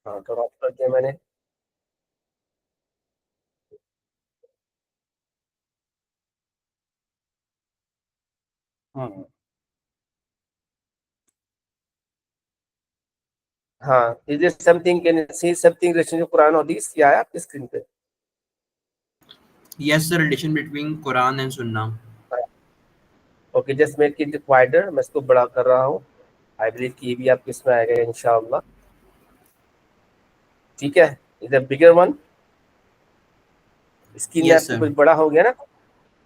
हाँ तो ऑफ कर दिया मैंने। हाँ हाँ, is it something, can you see something relation to Quran और हदीस? क्या है आपकी स्क्रीन पे? Yes, the relation between Quran and Sunnah. Okay, just make it wider, मैं इसको बड़ा कर रहा हूँ। आई बिलीव कि ये भी आपके इसमें आएगा इंशाअल्लाह। ठीक है, is a bigger one. Screen में Yes, आपके sir. कुछ बड़ा हो गया ना?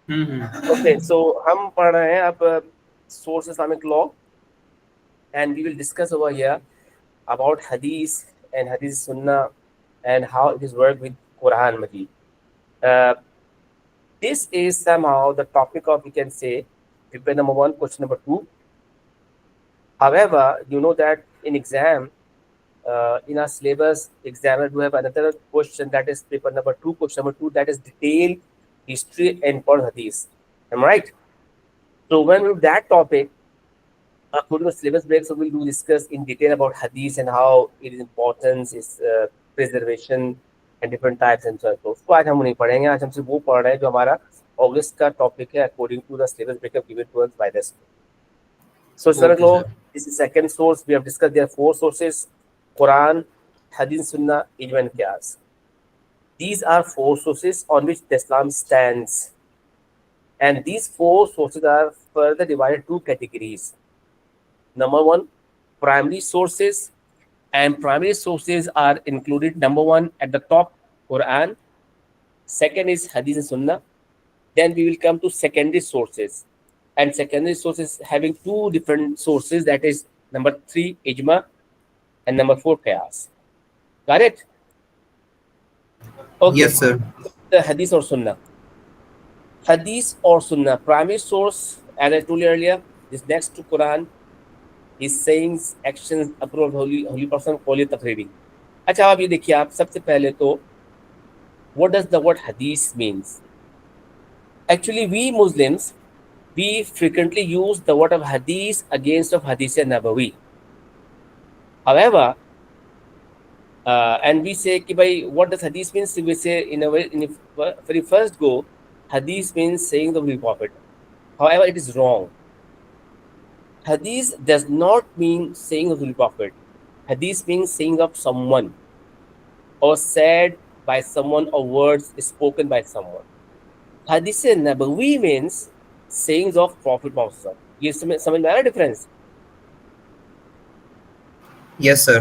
Mm-hmm. ओके, सो हम पढ़ रहे हैं अब source Islamic law, and we will discuss over here about hadith and hadith sunnah and how it is worked with Quran Majid. Uh, this is somehow the topic of, you can say, paper number one, question number two. However, you know that in exam, in our syllabus, examiner do have another question, that is paper number two, question number two, that is detailed history and Quran hadith. Am I right? So when we do that topic, according to syllabus break, so we will discuss in detail about hadith and how it is importance, its preservation and different types and so on. उसको आज हम नहीं पढ़ेंगे, आज हम सिर्फ वो पढ़ रहे हैं जो हमारा अगस्त का टॉपिक है according to the syllabus breakup given to us by the school. So Islamic Okay, law, sir. this is second source. We have discussed there are four sources: Quran, Hadith, Sunnah, Ijma and Qiyas. These are four sources on which the Islam stands, and these four sources are further divided into two categories. Number one, primary sources, and primary sources are included, number one at the top, Quran. Second is Hadith and Sunnah. Then we will come to secondary sources, and secondary sources having two different sources, that is number three, Ijma, and number four, Qiyas. Got it? Okay. Yes, sir. The Hadith or Sunnah. Hadith or Sunnah, primary source, as I told you earlier, is next to Quran. His sayings, actions, approval of holy person, holy तकरीरी. अच्छा, आप ये देखिए, आप सबसे पहले तो what does the word hadith means? Actually, we Muslims, we frequently use the word of hadith against of hadith nabawi. However, and we say कि भाई what does hadith means? We say in a way, in a very first go, hadith means saying the Holy Prophet. However, it is wrong. Hadith does not mean saying of the Holy Prophet. Hadith means saying of someone, or said by someone, or words spoken by someone. Hadith Nabawi means sayings of Prophet Muhammad. ये समझ में आ रहा है difference? Yes, sir.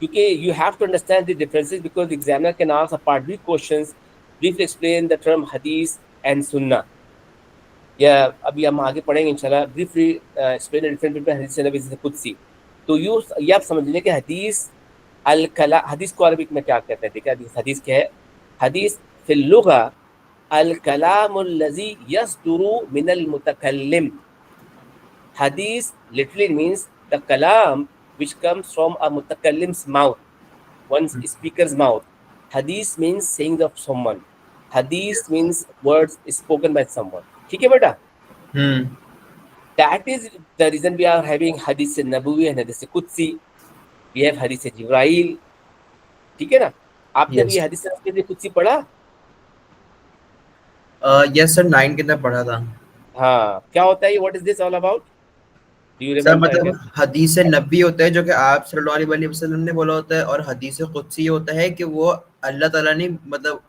क्योंकि you have to understand the differences, because the examiner can ask a part B questions, briefly explain the term hadith and sunnah. या अभी हम आगे पढ़ेंगे इंशाल्लाह, briefly explain the difference between हदीस नबी से कुदसी. तो ये आप समझ लीजिए कि हदीस अल कला, हदीस को अरबिक में क्या कहते हैं? देखिए हदीस क्या है. हदीस फिल लुगा अल कलामुल लज़ी यस्दुरु मिनल मुतकल्लिम. Hadith literally means the kalam which comes from a mutakallim's mouth, one's speaker's mouth. Hadith means saying of someone. Hadith means words spoken by someone. ठीक है बेटा? Hmm. That is the reason we are having Hadith Nabawi and Hadith Qudsi. We have Hadith Jibrail. ठीक है ना? आपने भी Yes. Hadith Qudsi पढ़ा? Yes, sir. 9 के अंदर पढ़ा था. हाँ, क्या होता है ये? What is this all about? Do you sir remember? मतलब हदीस नबी होता है जो कि आप सल्लल्लाहु अलैहि वसल्लम ने बोला होता है, और हदीस कुदसी होता है कि वो अल्लाह ताला ने मतलब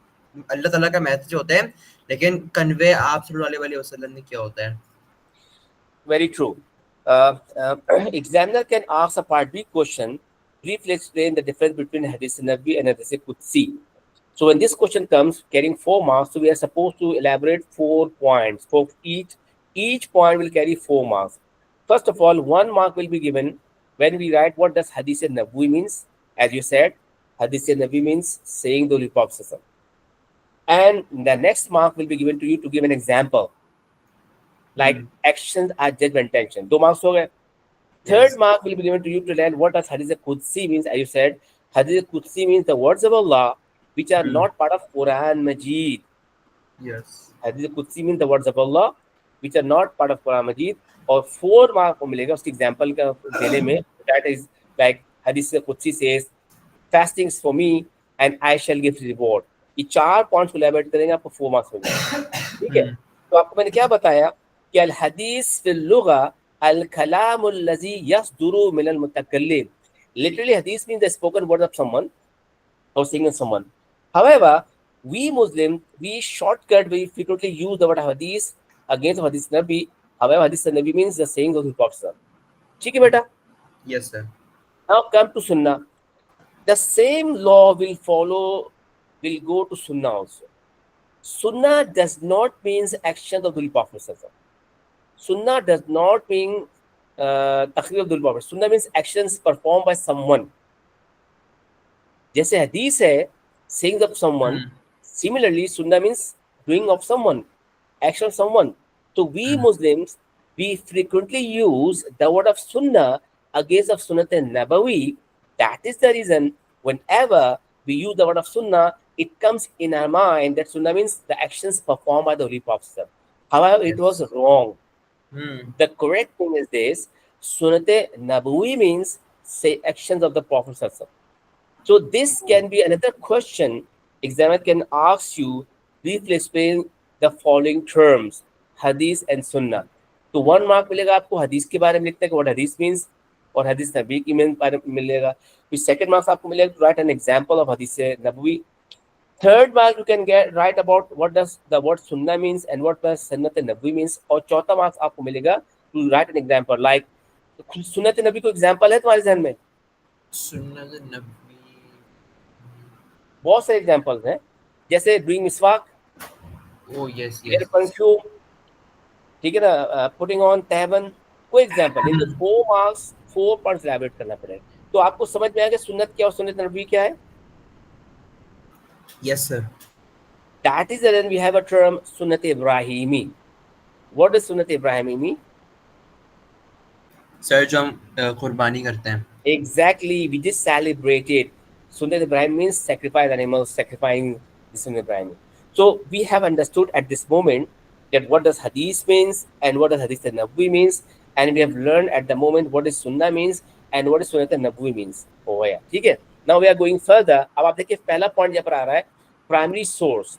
अल्लाह ताला का मैसेज होता है, लेकिन कन्वे आप सल्लल्लाहु अलैहि वसल्लम ने किया होता है. Very true. Examiner can ask a part B question, briefly explain the difference between Hadith Nabi and Hadith Qudsi. So when this question comes carrying 4 marks, so we are supposed to elaborate 4 points. For each point will carry 4 marks. First of all, 1 mark will be given when we write what does Hadith Nabi means. As you said, Hadith Nabi means saying the Holy Prophet. And the next mark will be given to you to give an example. Like actions are judgment intention. 2 marks हो गए. Third Yes. mark will be given to you to learn what does Hadith Qudsi means. As you said, Hadith Qudsi means the words of Allah which are not part of Quran Majid. Yes. Hadith Qudsi means the words of Allah which are not part of Quran Majid. और 4 mark को मिलेगा उसके example का देने में. That is like Hadith Qudsi says, fasting is for me and I shall give reward. ये 4 points को elaborate करेंगे, आपको 4 मार्क्स मिल जाएंगे, ठीक है। तो आपको मैंने क्या बताया कि अल हदीस फिल लुगा अल कलामुल लजी यस्दुरु मिनल मुतकल्लिम. Literally hadith means the spoken word of someone or saying of someone. However, we Muslims, we shortcut, we frequently use the word hadith against hadith nabi. However, hadith nabi means the saying of the Prophet. ठीक है बेटा? Yes, sir. Now come to sunnah. The same law will go to sunnah also. Sunnah does not mean actions of the Prophet. Sunnah does not mean तकरीर of the Prophet. Sunnah means actions performed by someone. जैसे हदीस है sayings of someone. Similarly, sunnah means doing of someone, action of someone. So we Muslims, we frequently use the word of sunnah against of sunnat nabawi. That is the reason whenever we use the word of sunnah, it comes in our mind that sunnah means the actions performed by the Holy Prophet. However, it was wrong. The correct thing is this: sunnat nabawi means say actions of the Prophet. So this can be another question examiner can ask you. Briefly explain the following terms: hadith and sunnah. तो 1 mark मिलेगा आपको हदीस के बारे में लिखते हैं कि व्हाट हदीस मींस, और हदीस नबी की बारे में मिलेगा. फिर सेकंड मार्क्स आपको मिलेगा to write an example of हदीस नबवी. Third mark you can get write about what does the word सुन्ना मींस एंड व्हाट डज सुन्नत नबवी मींस. और चौथा मार्क्स आपको मिलेगा to write an example like सुन्नत नबी को एग्जांपल है तुम्हारे ध्यान में? सुन्नत नबी बहुत सारे एग्जांपल्स हैं, जैसे डूइंग मिसवाक, यस हेयर परफ्यूम, ठीक है ना, पुटिंग ऑन तहबन, कोई एग्जांपल. इनको 4 मार्क्स 4 पॉइंट्स एलैबोरेट करना पड़ेगा. तो आपको समझ में आएगा सुन्नत क्या और सुन्नत नबवी क्या है. Yes sir. That is then we have a term sunnat Ibrahimi. What is sunnat Ibrahimi? Sir जो हम कुर्बानी करते हैं. Exactly, we just celebrated. Sunnat Ibrahim means sacrifice animals, sacrificing the Sunnat Ibrahim. So we have understood at this moment that what does hadith means and what does hadith nabwi means, and we have learned at the moment what is sunnah means and what is sunnat nabwi means over here. ठीक है. Now we are going further. अब आप देखिए पहला point यहाँ पर आ रहा है primary source.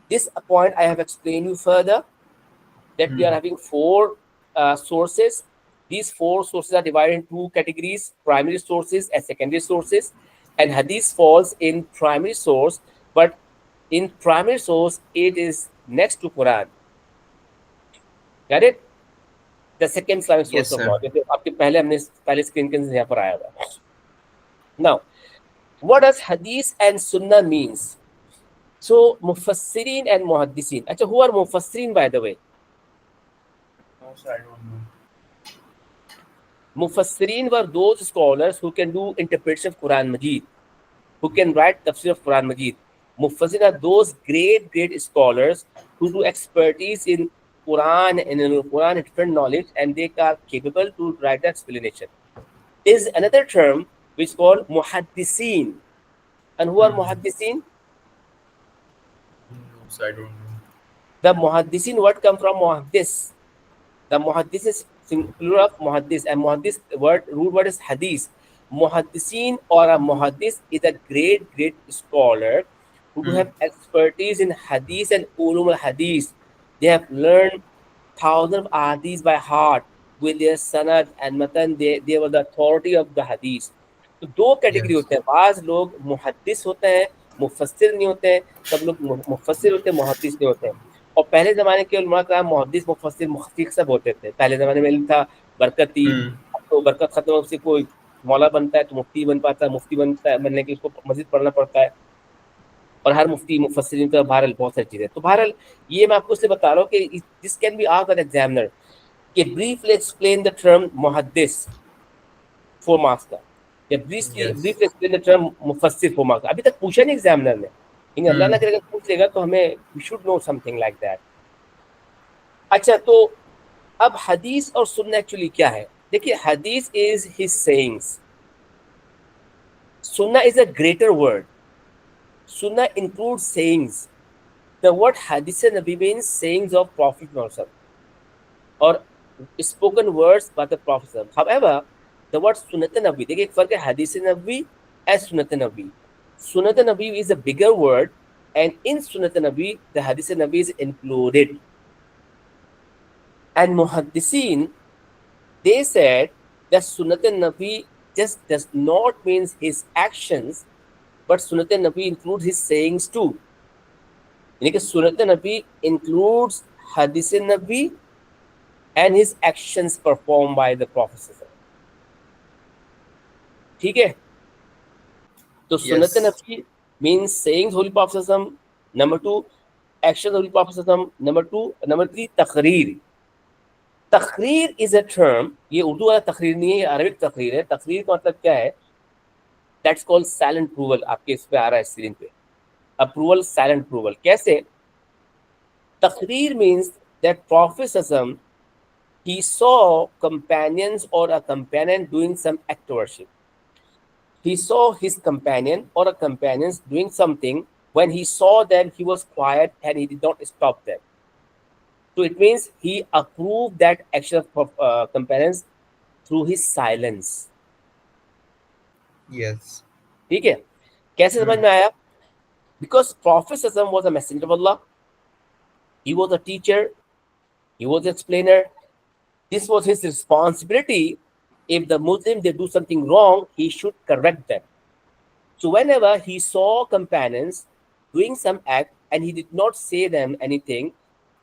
This point I have explained you further that we are having 4 sources. These 4 sources are divided in 2 categories: primary sources and secondary sources. And hadith falls in primary source, but in primary source it is next to Quran. Got it? The second primary source Yes, of sir. law. जैसे आपके पहले screen के यहाँ पर आया हुआ. Now, what does hadith and sunnah means? So mufassirin and muhaddisin. अच्छा, who are mufassirin by the way? No, sir, I don't know. Mufassirin were those scholars who can do interpretation of Quran Majid, who can write tafsir of Quran Majid. Mufassirin are those great scholars who do expertise in Quran and in Quran different knowledge, and they are capable to write the explanation. There is another term which is called muhaddisin. And who are muhaddisin? No, sir, I don't know. The muhaddisin word come from muhaddis. The muhaddis is plural of muhaddis, and muhaddis root word is hadith. Muhaddisin or a muhaddis is a great scholar who have expertise in hadith and ulum al-hadith. They have learned thousands of hadiths by heart with their sanad and matan. They were the authority of the hadith. तो 2 category होते हैं. बाज लोग मुहद्दिस होते हैं, मुफस्सिर नहीं होते हैं. सब लोग मुफस्सिर होते हैं, मुहद्दिस नहीं होते हैं. और पहले जमाने के उलमा कराम मुहद्दिस मुफस्सिर मुहक्किक सब होते थे. पहले जमाने में इल्म था, बरकत थी. तो बरकत खत्म होने से कोई मौला बनता है तो मुफ्ती बन पाता है, मुफ्ती बनता है बनने के उसको मजीद पढ़ना पड़ता है. और हर मुफ्ती मुफस्सिरीन का बहरहाल बहुत सारी चीज़ें. तो बहरहाल ये मैं आपको इसलिए बता रहा हूँ कि this can be asked by the examiner कि ब्रीफली एक्सप्लेन द टर्म मुहद्दिस 4 मार्क्स का, या ब्रीफली एक्सप्लेन द टर्म मुफस्सिर 4 मार्क्स. अभी तक पूछा नहीं एग्जामिनर ने, लेकिन अल्लाह ना करे पूछ लेगा तो हमें we should know something like that. अच्छा, तो अब हदीस और सुन्ना एक्चुअली क्या है? देखिए, हदीस इज हिज सेइंग्स, सुन्ना is a greater word. Sunnah includes sayings. The word hadith nabi means sayings of Prophet Muhammad or spoken words by the Prophet. However, the word sunnat nabi, देखिए एक फर्क है hadith nabi as Sunnat Nabi. Sunnat Nabi is a bigger word, and in Sunnat Nabi, the Hadith Nabi is included. And Muhaddisin, they said that Sunnat Nabi just does not mean his actions, but Sunnat Nabi includes his sayings too. यानी कि Sunnat Nabi includes Hadith Nabi and his actions performed by the Prophet. ठीक है, तो Sunnat Yes. Nabi means sayings Holy Prophet. Number two, actions Holy Prophet. Number three, तकरीर. तकरीर is a term, ये उर्दू वाला तकरीर नहीं है, ये अरबिक तकरीर है. तकरीर का मतलब क्या है? That's called silent approval. आपके इस पे आ रहा है स्क्रीन पे, अप्रूवल, साइलेंट अप्रूवल. कैसे? तकरीर means that profit he saw companions or a companion doing some act of worship. He saw his companion or a companions doing something. When he saw them, he was quiet and he did not stop them. So it means he approved that action of companions through his silence. Yes. ठीक है, कैसे समझ में आया? Because Prophet was a messenger of Allah. He was a teacher. He was an explainer. This was his responsibility. If the Muslim they do something wrong, he should correct them. So whenever he saw companions doing some act and he did not say them anything,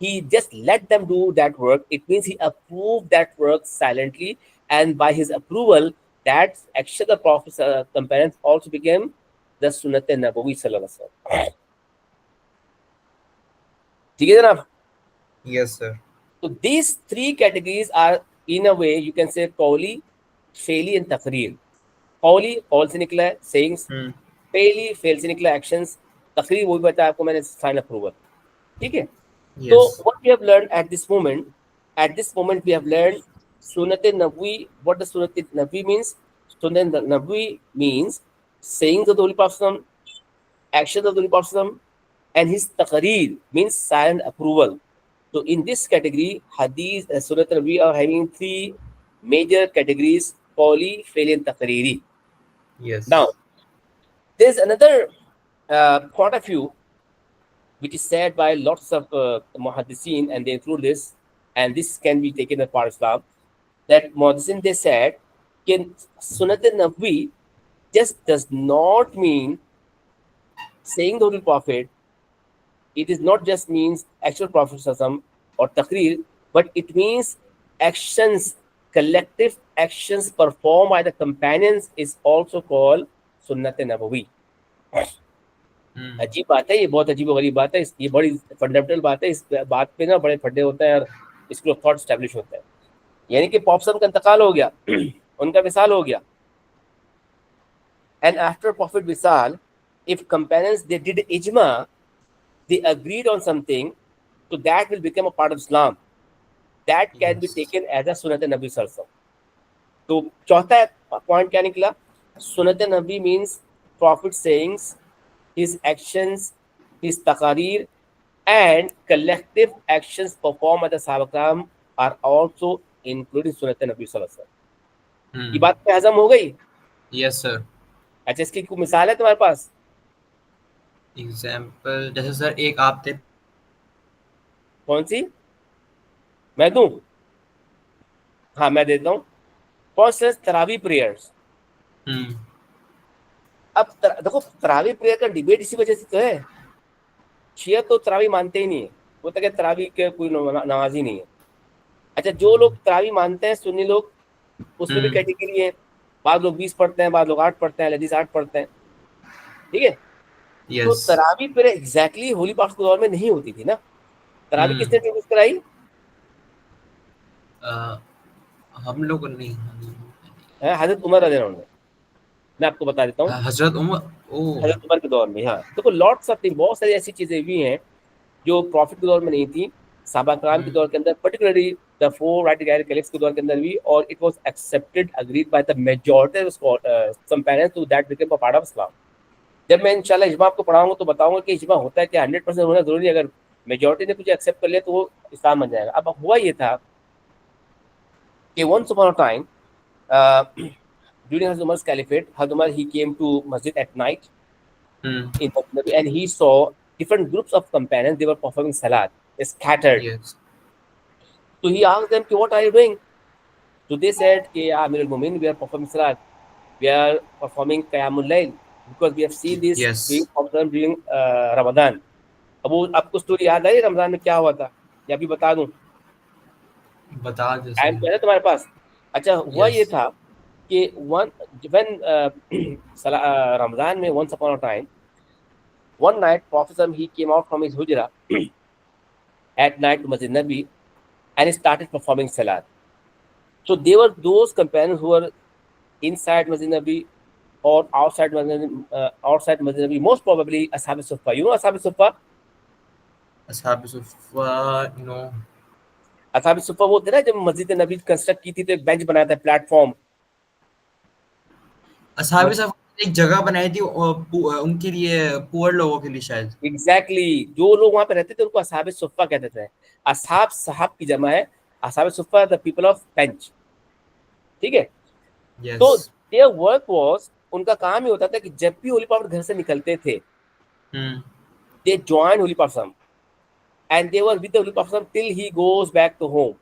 he just let them do that work. It means he approved that work silently, and by his approval, that action of the Prophet's companions also became the Sunnat Nabawi sallallahu alaihi wasallam. ठीक है जनाब? Yes, sir. So these three categories are in a way you can say qawli, फेली and तकरीर. qawli Kaul से निकला है, sayings. फेली fail से निकला, actions. तकरीर वो भी बताया आपको मैंने, फाइनल अप्रूवल. ठीक है. Yes. So what we have learned at this moment we have learned Sunnat Nabawi. What does Sunnat Nabawi means? Sunnat Nabawi means sayings of the Holy Prophet, actions of the Holy Prophet, and his taqreer means silent approval. So in this category, Hadith and Sunnat Nabawi are having three major categories: qawli, fi'li, and taqreeri. Yes. Now, there's another point of view which is said by lots of muhaddisin, and they include this, and this can be taken as part of Islam, that muhaddisin, they said, Sunnat Nabawi just does not mean saying the Holy Prophet. It is not just means actual Prophet or taqreer, but it means actions, collective actions performed by the companions is also called Sunnat Nabawi. अजीब बात है ये, बहुत अजीब गरीब बात है. ये बड़ी फंडामेंटल बात है. इस बात पे ना बड़े फड्डे होते हैं और स्कूल ऑफ थॉट स्टैब्लिश होता है. यानी कि पॉप्सन का इंतकाल हो गया, उनका विसाल हो गया, and after Prophet Visal, if companions they did ijma, they agreed on something, so that will become a part of Islam. That can be taken as a Sunnat Nabi Sallallahu. तो चौथा पॉइंट क्या निकला? Sunnat Nabi means Prophet sayings, his actions, his taqarir, and collective actions performed by the Sahabakram are also included Sunnat Nabi Sallallahu. ये बात पे हजम हो गई? Yes, sir. अच्छा, इसकी कोई मिसाल है तुम्हारे पास? एग्जाम्पल जैसे सर एक आप थे, कौन सी मैं दूं? हाँ मैं देता हूँ. फॉर तरावी प्रेयर्स. अब देखो, तरावी प्रेयर का डिबेट इसी वजह से तो है. शिया तो तरावी मानते ही नहीं है, वो तो कहते तरावी के कोई नमाज ही नहीं है. अच्छा, जो लोग तरावी मानते हैं, सुन्नी लोग, उसमें भी कैटेगरी है. बाद लोग 20 पढ़ते हैं, बाद लोग 8 पढ़ते हैं, लदीज 8 पढ़ते हैं. ठीक है. तो तरावी प्रेयर एग्जैक्टली होली पाक के दौर में नहीं होती थी ना. तरावी किसने इंट्रोड्यूस कराई? हम लोग नहीं, हजरत उमर रज़ियल्लाहु अन्हु. मैं आपको बता देता हूँ, हजरत उमर. हजरत उमर के दौर में. हाँ, देखो लॉट्स ऑफ थिंग, बहुत सारी ऐसी चीजें भी हैं जो प्रॉफिट के दौर में नहीं थी, सहाबा कराम के दौर के अंदर, particularly the four right guide caliphs के दौर के अंदर भी, और it was accepted, agreed by the majority of companions, to that became a part of Islam. जब मैं इंशाल्लाह इजमा आपको पढ़ाऊंगा तो बताऊंगा कि इजमा होता है क्या. 100% होना जरूरी है. अगर मेजॉरिटी ने कुछ एक्सेप्ट कर लिया तो वो इस्लाम बन जाएगा. अब हुआ ये था कि once upon a time during Hazrat Umar's caliphate, Hazrat Umar, he came to masjid at night Hmm. in Masjid Nabi, and he saw different groups of companions. They were performing salat, scattered. Yes. So he asked them, "What are you doing?" So they said, "Ya Amir al-Mumin, we are performing salat. We are performing Qiyamul Layl because we have seen this being Yes. observed during Ramadan." अब वो आपको story याद आई रमजान में क्या हुआ था, या अभी बता दूं? बता दो टाइम सही। तो है ना तुम्हारे पास? अच्छा, हुआ ये Yes. था कि वन व्हेन रमजान में once upon a time, one night Prophet he came out from his hujra at night to Masjid Nabi and he started performing salat. So they were those companions who were inside Masjid Nabi or outside Masjid Nabi, most probably Ashab Sufa. You know Ashab Sufa? असहाब सुफ़ा, no. Ashab Sufa वो थे ना, जब मस्जिद नबी construct की थी तो एक बेंच बनाया था, प्लेटफॉर्म। असहाब सुफ़ा एक जगह बनाई थी उनके लिए, पुअर लोगों के लिए शायद। Exactly exactly. जो लोग वहां पे रहते थे उनको असहाब सुफ़ा कहते थे। असहाब साहब की जमा है, असहाब सुफ़ा द पीपल ऑफ बेंच। ठीक है। तो यस। देयर वर्क वाज, उनका काम ही होता था कि जब भी होली प्रॉफिट घर से निकलते थे, hmm. They join holy prophet and they were with the holy prophet till he goes back to home.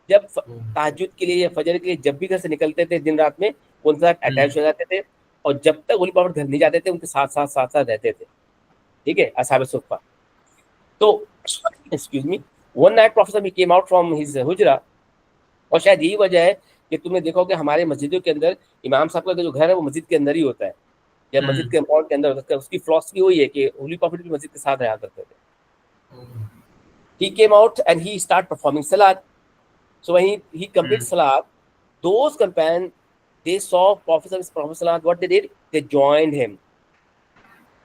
जब तहज्जुद के लिए या फजर के लिए जब भी घर से निकलते थे दिन रात में, उनके साथ अटैच हो जाते थे, और जब तक होली प्रॉफिट घर नहीं जाते थे उनके साथ साथ रहते थे। ठीक है, असहाब सुफ़ा। तो excuse me, one night prophet he came out from his हुजरा, और शायद यही वजह है कि तुमने देखो कि हमारे मस्जिदों के अंदर इमाम साहब का जो घर है वो मस्जिद के अंदर ही होता है, या मस्जिद के कंपाउंड के अंदर होता है। उसकी फिलॉसफी वही है कि होली प्रॉफिट भी मस्जिद के साथ रहा करते थे। He came out and he started performing salat. So when he completed salat, those companions, they saw Prophet salat. What they did, they joined him.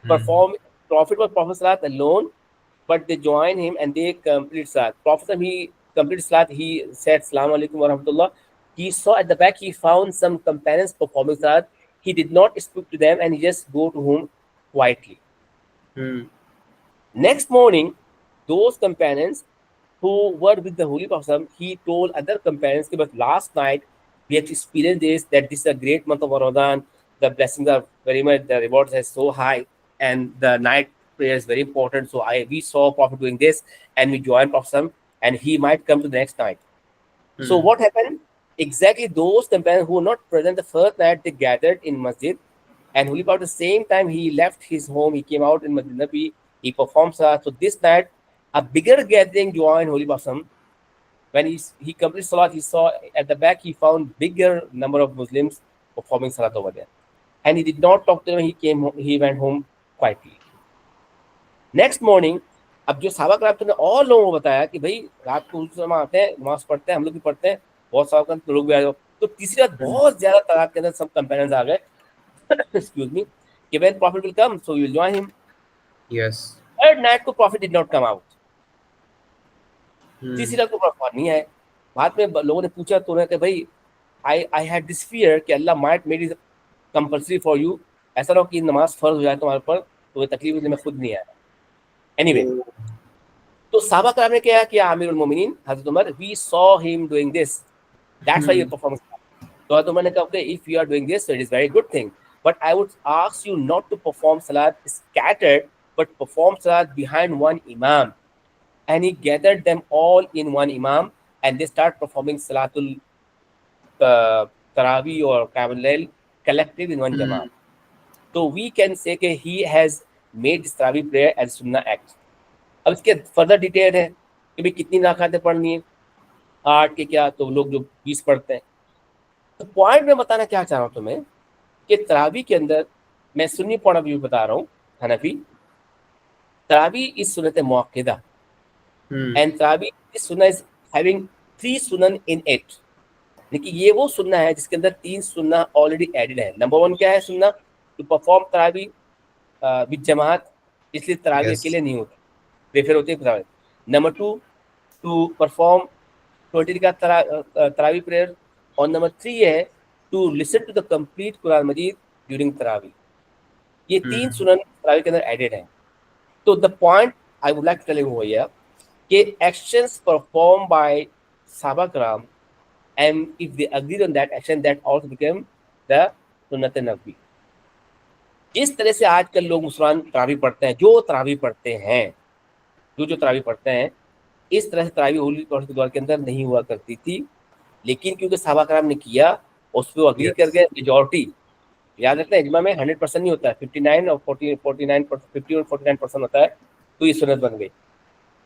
Prophet was performing salat alone, but they joined him and they completed salat. Prophet he completed salat. He said, "Assalamu alaikum wa rahmatullah." He saw at the back, he found some companions performing salat. He did not speak to them and he just go to home quietly. Next morning, those companions who were with the Holy Prophet, he told other companions, but last night we have experienced this, that this is a great month of Ramadan, the blessings are very much, the rewards are so high, and the night prayer is very important. So we saw Prophet doing this, and we joined Prophet, and he might come to the next night. So what happened? Exactly those companions who were not present the first night, they gathered in Masjid, and Holy Prophet, the same time he left his home, he came out in Masjid Nabi, he performed salat. So this night, a bigger gathering joined Holy Prophet. When he completed salat, he saw at the back, he found bigger number of Muslims performing salat over there. And he did not talk to them, he went home quietly. Next morning, अब जो साहबा कराम तुमने और लोगों को बताया कि भाई रात को उस समय आते हैं, नमाज पढ़ते हैं, हम लोग भी पढ़ते हैं, बहुत साहबा लोग भी आ जाओ। तो तीसरी रात बहुत ज्यादा तादाद के अंदर सब कंपेनियंस आ गए, excuse me, when Prophet will come, so we will join him. Yes. Third night को Prophet did not come out. तीसरी रात को Prophet नहीं आए। बाद में लोगों ने पूछा तो उन्होंने कहा भाई I had this fear कि अल्लाह might made it compulsory for you, ऐसा ना हो कि नमाज फर्ज हो जाए तुम्हारे ऊपर, तो ये तकलीफ इसलिए मैं खुद नहीं आया। Anyway, तो साहबा कराम ने क्या किया, आमिरुल मोमिनीन हज़रत Umar, we saw him doing this, that's why you perform. तो हज़रत उमर ने कहा okay, if you are doing this, so it is very good thing, but I would ask you not to perform salat scattered, but perform salat behind one imam. And he gathered them all in one imam, and they start performing salatul tarawih or qiyamul layl collective in one jamaat. So we can say that he has made this tarawih prayer as sunnah act. अब इसके further detail है कि भाई कितनी रकातें पढ़नी है, 8 के क्या, तो लोग जो 20 पढ़ते हैं। तो पॉइंट मैं बताना क्या चाह रहा हूँ तुम्हें कि तरावी के अंदर, मैं सुन्नी पॉइंट ऑफ व्यू बता रहा हूँ, हनफी, तरावी इज सुन्नत मुअक्कदा, एंड तरावी इज सुन्नह इज हैविंग 3 सुनन इन इट। देखिए ये वो सुन्ना है जिसके अंदर 3 सुन्ना ऑलरेडी एडेड है। नंबर 1 क्या है सुन्ना, टू परफॉर्म तरावी विद जमात, इसलिए तरावी अकेले नहीं होती, प्रेफर होती है। नंबर 2, टू परफॉर्म 20 का तरावी प्रेयर, और नंबर 3 है to listen to the complete Quran मजीद ड्यूरिंग तरावी। ये 3 सुनन तरावी के अंदर एडेड हैं। तो the point I would like to tell you here कि एक्शंस परफॉर्म बाय साहबा कराम, and if they agreed on that action, that also became the सुन्नत नबवी। जिस तरह से आजकल लोग मुसलमान तरावी पढ़ते हैं, जो तरावी पढ़ते हैं, जो तरावी पढ़ते हैं, इस तरह से तरावी हुजूर के दौर के अंदर नहीं हुआ करती थी। लेकिन क्योंकि सहाबा कराम ने किया, उस पर अग्री कर Yes. गए, मेजॉरिटी, याद रखना इजमा में 100% नहीं होता है, 59 और 49 50 और 49% होता है, तो ये सुन्नत बन गई।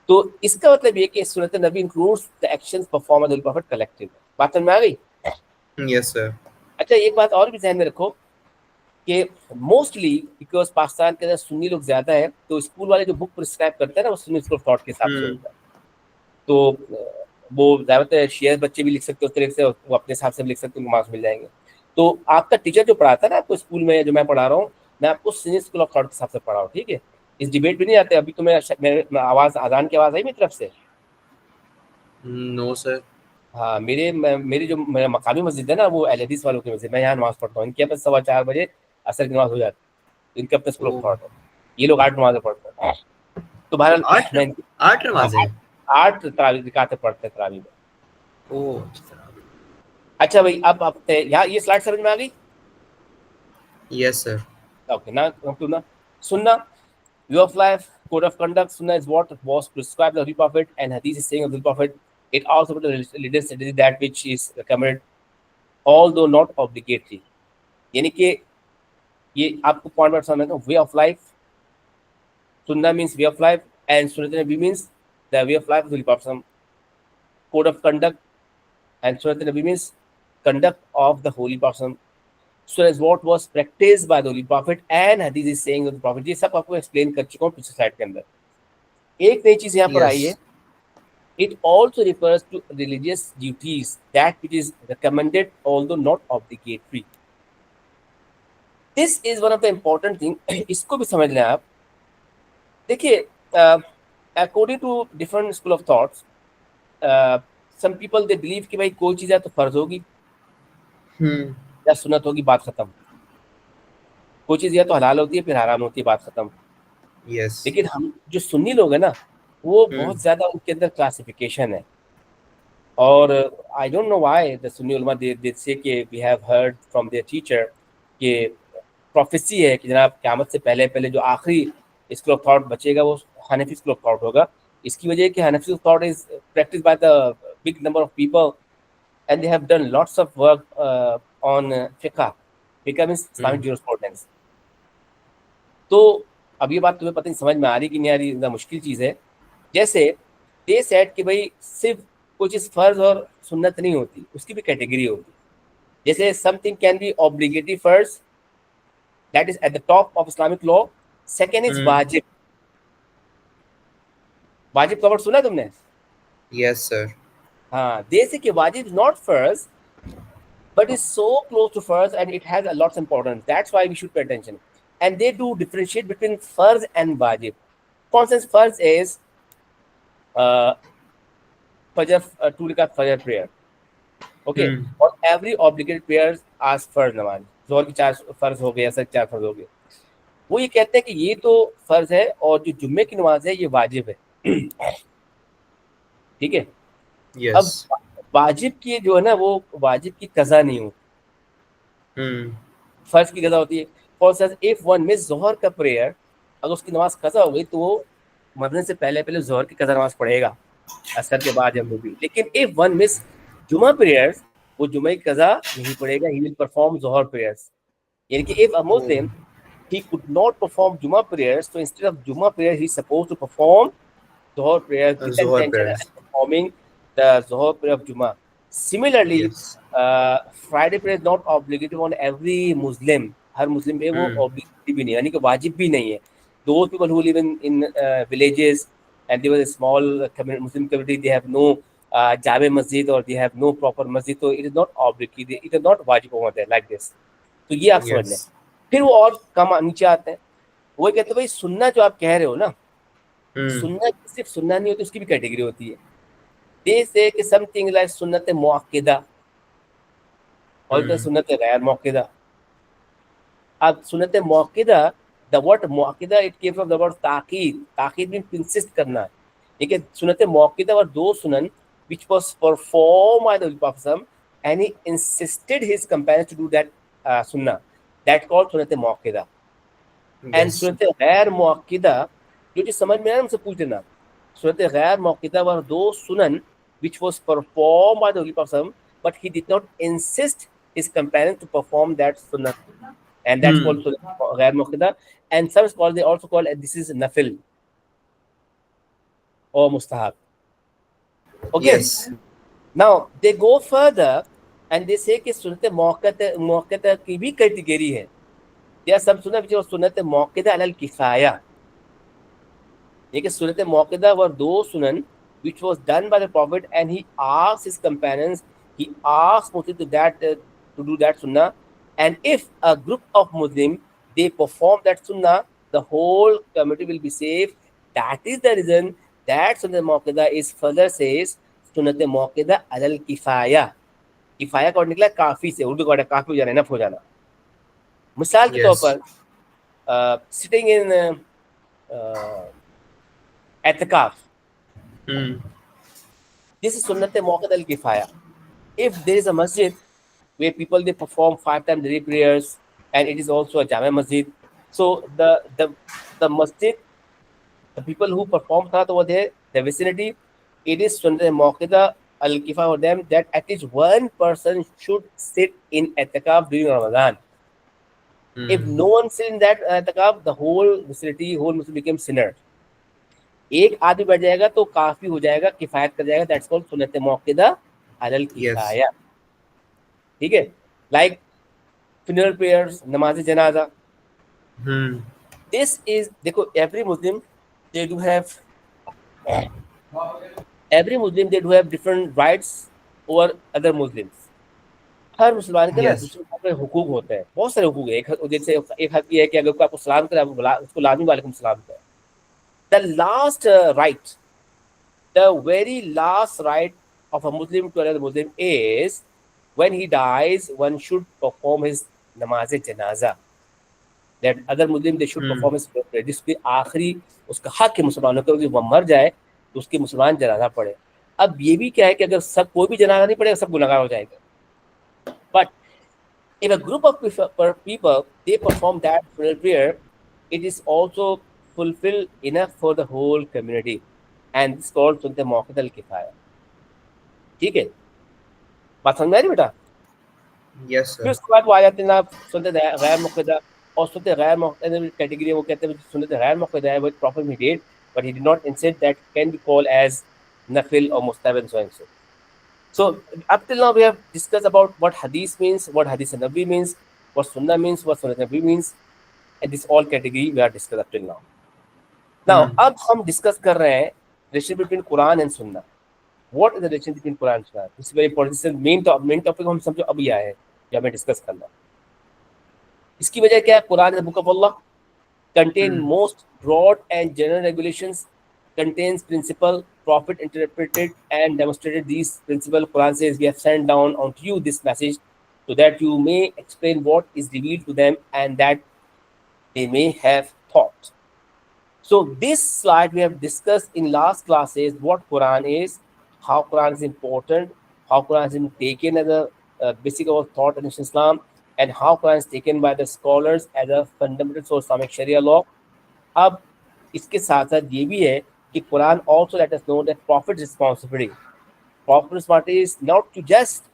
तो इसका मतलब ये कि सुन्नत नबी includes the actions perform bye the profit collective. बात समझ में आ गई? Yes, sir. अच्छा, एक बात और भी ध्यान में रखो कि मोस्टली बिकॉज पाकिस्तान के अंदर सुन्नी लोग ज्यादा है, तो स्कूल वाले जो बुक प्रिस्क्राइब करते हैं ना, वो सुन्नी स्कूल ऑफ थॉट के हिसाब से होता है। तो वो ज्यादातर शेयर बच्चे भी लिख सकते हो उस तरह से, वो अपने हिसाब से भी लिख सकते हो, मार्क्स मिल जाएंगे। तो आपका टीचर जो पढ़ाता है ना आपको स्कूल में, जो मैं पढ़ा रहा हूँ, मैं आपको सुन्नी स्कूल ऑफ थॉट के हिसाब से पढ़ा हूँ, ठीक है? इस डिबेट भी नहीं आते। अभी तो मैं आवाज, अजान की आवाज आई मेरी तरफ से? No, sir. हाँ, मेरी जो मेरा मकामी मस्जिद है ना, वो अहले हदीस वालों की मस्जिद, मैं यहाँ नमाज पढ़ता हूँ। इनके यहाँ पे 4:15 असर की नमाज हो जाती है। इनके अपने स्कूल ऑफ Oh. थॉट है, ये लोग 8 नमाजें पढ़ते हैं। तो तो बहरहाल आठ मैं आठ नमाजें हैं? 8 रिकातें पढ़ते हैं तरावी में। ओह, अच्छा भाई, अब यहाँ ये स्लाइड समझ में आ गई? yes, sir. Okay, now come to the Sunnah, view of life, code of conduct. Sunnah is what was prescribed by the Holy Prophet, and Hadith is saying of the Prophet. It also leaders that which is recommended, although not obligatory. यानी कि ये आपको point में समझना है, way of life, सुन्ना means way of life, and सुन्नत नबी means the way of life of the Prophet. Code of conduct and sunnat nabi means conduct of the Holy Prophet. So as what was practiced by the Holy Prophet, and Hadith is saying of the Prophet. ये सब आपको explain कर चुका हूँ पिछले slide के अंदर। एक नई चीज यहाँ पर आई है, Yes. it also refers to religious duties that which is recommended although not obligatory. This is one of the important thing. इसको भी समझ लें आप। देखिए, according to different school of thoughts, some people they believe कि भाई कोई चीज़ है तो फर्ज होगी या सुन्नत होगी, बात खत्म। कोई चीज़ या तो हलाल होती है फिर हराम होती है, बात खत्म। Yes. लेकिन हम जो सुन्नी लोग हैं ना, वो बहुत ज़्यादा उनके अंदर क्लासिफिकेशन है। और I don't know why the Sunni उलमा दे से कि we have heard from their teacher कि प्रोफेसी है कि जनाब क़यामत से पहले पहले जो आखिरी स्कूल ऑफ थॉट बचेगा वो हनफी स्कूल ऑफ थॉट होगा। इसकी वजह है कि हनफी school of thought is practice by the big number of people and they have done lots of work on fiqh. Fiqh means Islamic jurisprudence. तो अब ये बात तुम्हें पता नहीं समझ में आ रही कि नहीं आ रही, इतना मुश्किल चीज़ है। जैसे दे सेड कि भाई सिर्फ कोई चीज़ फर्ज और सुन्नत नहीं होती, उसकी भी कैटेगरी होती। जैसे समथिंग कैन बी ऑब्लिगेटरी फर्ज, that is at the top of Islamic law. Second is वाजिब। वाजिब का वर्ड सुना तुमने? Yes, sir. हाँ, दे से कि वाजिब इज नॉट फर्ज but is so close to farz and it has a lot of importance. That's why we should pay attention. And they do differentiate between farz and wajib. For instance, farz is fajr, 2 rakat fajr prayer. Okay. और every obligated prayers as farz नमाज, जोहर की 4 फर्ज हो गए, असर 4 फर्ज हो गए। वो ये कहते हैं कि ये तो फर्ज है और जो जुम्मे की नमाज है ये वाजिब है। ठीक है। Yes. अब वाजिब की जो है ना, वो वाजिब की कज़ा नहीं होती, फर्ज की कज़ा होती है। For instance if one miss जोहर का प्रेयर, अगर उसकी नमाज कज़ा हो गई तो वो मरने से पहले पहले जोहर की कज़ा नमाज पढ़ेगा, असर के बाद या वो भी। लेकिन इफ वन मिस जुमा प्रेयर्स, वो जुमे की कज़ा नहीं पड़ेगा, he will perform Johar prayers. यानी कि if a Muslim he could not perform Juma prayers, so instead of Juma prayer he is supposed to perform Zohar prayers with the Zohar intention prayers. of performing the Zohar prayer of Juma. Similarly, Yes. Friday prayer is not obligatory on every Muslim. हर मुस्लिम पे वो obligatory भी नहीं है, यानी कि वाजिब भी नहीं है। Those people who live in villages and there was a small Muslim community, they have no jame masjid or they have no proper masjid, so it is not obligatory, it is not wajib over there like this. तो ये आप समझ लें। फिर वो और कम नीचे आते हैं, वो कहते हैं भाई सुन्ना जो आप कह रहे हो ना, सुन्ना सिर्फ सुन्ना नहीं होती, उसकी भी कैटेगरी होती है। दे से कि समथिंग लाइक सुन्नत मुअक्किदा और सुन्नत गैर मुअक्किदा। अब सुन्नत मुअक्किदा, द वर्ड मुअक्किदा it came from the word ताकीद। ताकीद मींस इंसिस्ट करना। देखिए सुन्नत मुअक्किदा वर दो सुनन which was performed by the Prophet and he insisted his companions to do that sunnah. That's called sunnat muakkida. And Yes. sunnat ghair muakkida, जो चीज समझ में आया हमसे पूछ लेना. Sunnat ghair muakkida were those sunan which was performed by the Holy Prophet, but he did not insist his companions to perform that sunnah, and that's called sunnat ghair muakkida. And some scholars, they also call it, this is nafil or mustahab. Okay. Yes. Now they go further and they say कि सुन्नत मुअक्कदा की भी category है. There are some sunnah which was sunnat muakkada alal kifaya. लेकिन सुन्नत मुअक्कदा were those sunan which was done by the Prophet and he asked his companions, he asked Muslims to do that sunnah, and if a group of Muslims they perform that sunnah, the whole community will be safe. That is the reason that sunnat muakkada is further says सुन्नत मुअक्कदा अलल किफाया. किफाया का निकला काफी से, उर्दू का काफी हो जाना, इनफ हो जाना. मिसाल के तौर पर सिटिंग इन एतकाफ, this is sunnat muakkada al kifaya. If there is a masjid where people they perform 5 times daily prayers and it is also a jama masjid, so the masjid, the people who perform salat over there, the vicinity, it is sunnat muakkada al kifaya for them that at least one person should sit in etikaf during Ramadan. If no one sit in that etikaf, the whole vicinity, whole Muslim became sinner. एक आदमी बैठ जाएगा तो काफी हो जाएगा, किफायत कर जाएगा. दैट्स कॉल्ड सुन्नत मुअक्कदा अलल किफाया. ठीक है. लाइक फ्यूनरल प्रेयर्स, नमाज जनाजा. दिस इज, देखो, every Muslim they do have different rights over other Muslims. हर मुसलमान के ना दूसरे हुकूक होते हैं, बहुत सारे हुकूक है. एक हक ये है कि अगर कोई आपको सलाम करे, आप उसको लाजमी वालेकुम सलाम करें. The last right, the very last right of a Muslim to another Muslim is when he dies, one should perform his namaz janaza. That other Muslim they should perform his prayer. जिसकी आखिरी उसका हक है मुसलमानों का, कि वह मर जाए तो उसकी मुसलमान जनाजा पढ़े. अब ये भी क्या है कि अगर सब कोई भी जनाजा नहीं पड़ेगा, सब गुनाहगार हो जाएगा. But if a group of people they perform that prayer, it is also fulfill enough for the whole community, and it's called सुन्नत मुअक्कदा अल किफाया. ठीक है, बात समझ में आ रही बेटा? Yes, फिर उसके बाद वो आ जाते हैं ना सुन्नत गैर मुअक्कदा. और सुन्नत गैर मुअक्कदा कैटेगरी वो कहते हैं सुन्नत गैर मुअक्कदा है, what Prophet he did, but he did not insist that can be called as nafil or mustahab and so and so. So up till now we have discussed about what hadith means, what hadith nabi means, what sunnah means, what sunnat nabi means, and this all category we have discussed up till now. Now, अब हम discuss कर रहे हैं relation between Quran and सुन्ना. What is the relation between Quran and सुन्ना? This is very important. This is main topic हम समझो अभी आए हैं जो हमें डिस्कस करना. इसकी वजह क्या है? Quran is the book of Allah, contain most broad and general regulations, contains principle. Prophet interpreted and demonstrated these principles. Quran says we have sent down onto you this message so that you may explain what is revealed to them and that they may have thought. So this slide we have discussed in last classes what Quran is, how Quran is important, how Quran has been taken as a basic of thought in Islam, and how Quran is taken by the scholars as a fundamental source of Islamic Sharia law. अब इसके साथ साथ ये भी है कि Quran also let us know that Prophet's responsibility. Prophet's responsibility is not to just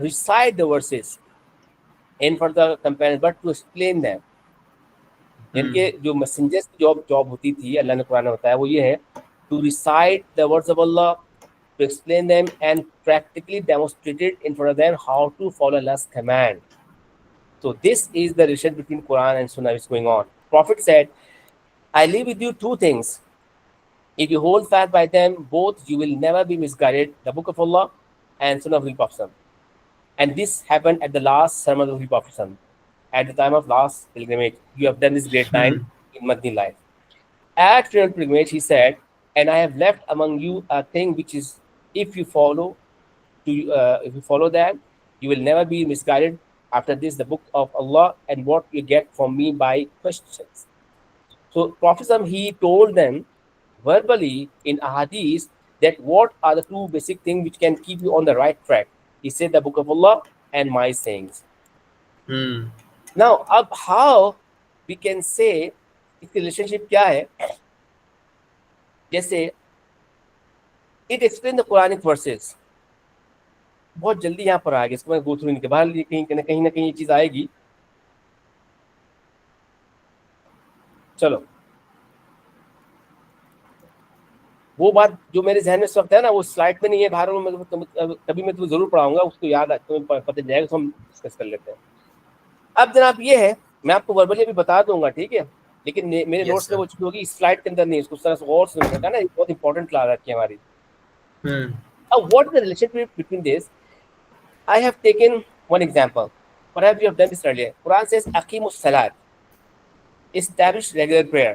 recite the verses in front of the companions, but to explain them. इनके जो मैसेंजर्स की जॉब होती थी, अल्लाह ने कुरान में बताया, वो ये है to recite the words of Allah, to explain them and practically demonstrated in front of them how to follow Allah's command. So this is the relation between Quran and Sunnah is going on. Prophet said, I leave with you two things. If you hold fast by them, both you will never be misguided, the book of Allah and Sunnah of the Prophet. And this happened at the last sermon of the Prophet. At the time of last pilgrimage, you have done this great time in Madni life. At funeral pilgrimage, he said, and I have left among you a thing which is, if you follow that, you will never be misguided. After this, the book of Allah and what you get from me by questions. So Prophet, he told them verbally in ahadith that what are the two basic things which can keep you on the right track. He said the book of Allah and my sayings. Now अब how we can say इसकी relationship क्या है, जैसे it explain the Quranic verses, बहुत जल्दी यहाँ पर आएगी, इसको मैं गो थ्रू नहीं, बाहर कहीं ना कहीं ये चीज आएगी। चलो वो बात जो मेरे जहन में इस वक्त है ना, वो स्लाइड में नहीं है, बाहर में कभी मैं तुम्हें जरूर पढ़ाऊंगा, उसको याद तुम्हें पता चल जाएगा, तो हम डिस्कस कर लेते हैं। अब जनाब ये है, मैं आपको वर्बली अभी बता दूंगा, ठीक है, लेकिन मेरे Yes, नोट्स में sir. वो चीज होगी, स्लाइड के अंदर नहीं, इसको तरह से और सुन रखा ना, ये बहुत इंपॉर्टेंट क्लास रखी है हमारी। अब what is the relationship between this, I have taken one example. Perhaps you have done this earlier. Quran says, "Aqimus salat," establish regular prayer.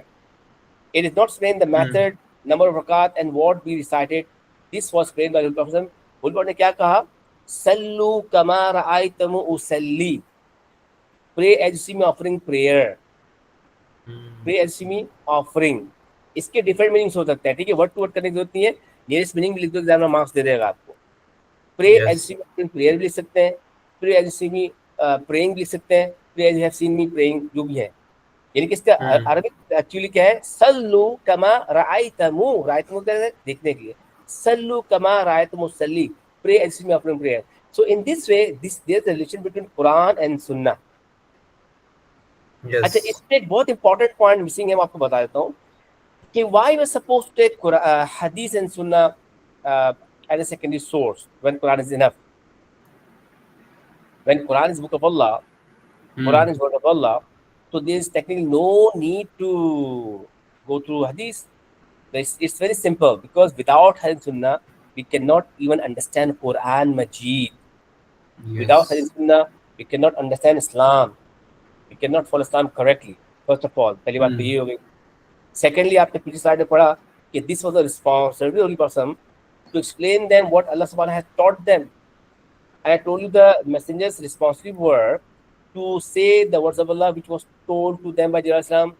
It is not explained the method, number of rakat, and what be recited. This was explained by the Prophet. Prophet ने क्या कहा? Sallu kama ra'aytamu usalli. Pray as you see me offering prayer. Pray as you see me offering. इसके different meanings हो सकते हैं, ठीक है, word to word करने की जरूरत नहीं है, नियरेस्ट मीनिंग भी लिख दो, एग्जाम में मार्क्स दे देगा आपको। Pray as see me prayer भी लिख सकते हैं, pray as see me praying भी लिख सकते हैं, pray as have seen me praying, जो भी है, यानी कि इसका अरबिक एक्चुअली क्या है, सल्लू कमा रायतमु, रायतमु क्या है, देखने के लिए, सल्लू कमा रायतमु सल्ली, pray as see me offering prayer. So in this way this there is a relation between Quran and सुन्नाह। अच्छा, इसमें एक बहुत इंपॉर्टेंट पॉइंट मिसिंग है, मैं आपको बता देता हूँ कि why we are supposed to take हदीस एंड सुन्नाह as a secondary source when Quran is enough. When Quran is book of Allah, Quran is word of Allah, so there is technically no need to go through hadith. It's very simple, because without hadith sunnah we cannot even understand Quran Majid. Without hadith sunnah we cannot understand Islam, we cannot follow Islam correctly. First of all, पहली बात तो ये हो गई। Secondly, आपने पिछली slide में पढ़ा कि this was a responsibility only person to explain them what Allah subhanahu has taught them. And I told you the messenger's responsibility were to say the words of Allah which was told to them by Jerusalem,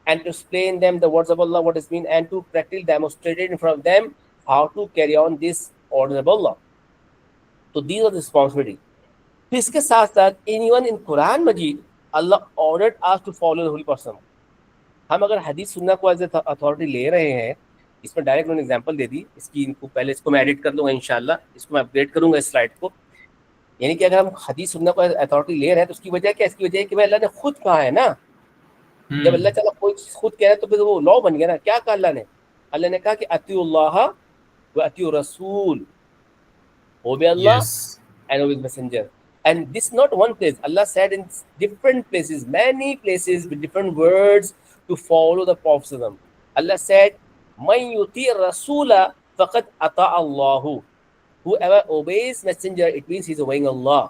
and to explain them the words of Allah, what it means, and to practically demonstrate it in front of them how to carry on this order of Allah. So these are the responsibility. फिर इसके साथ साथ even in Quran Majid, Allah ordered us to follow the holy person. हम अगर हदीस सुन्ना को as authority ले रहे हैं, इसमें डायरेक्ट उन्होंने एग्जांपल दे दी इसकी, इनको पहले इसको मैं एडिट कर दूंगा इंशाल्लाह, इसको मैं अपडेट करूंगा इस स्लाइड को, यानी कि अगर हम हदीस सुन्ना को अथॉरिटी ले रहे हैं तो उसकी वजह क्या, इसकी वजह है कि भाई अल्लाह ने खुद कहा है ना, जब अल्लाह ताला कोई खुद कह रहा है तो फिर वो लॉ बन गया ना। क्या कहा अल्लाह ने कहा कि अतिउल्लाह व अतिउ रसूल, obey Allah and obey messenger. And this is not one place. Allah said in different places, many places with different words to follow the Prophet. Allah said, "Man yuti rasula faqad ata Allahu." Whoever obeys messenger, it means he's obeying Allah.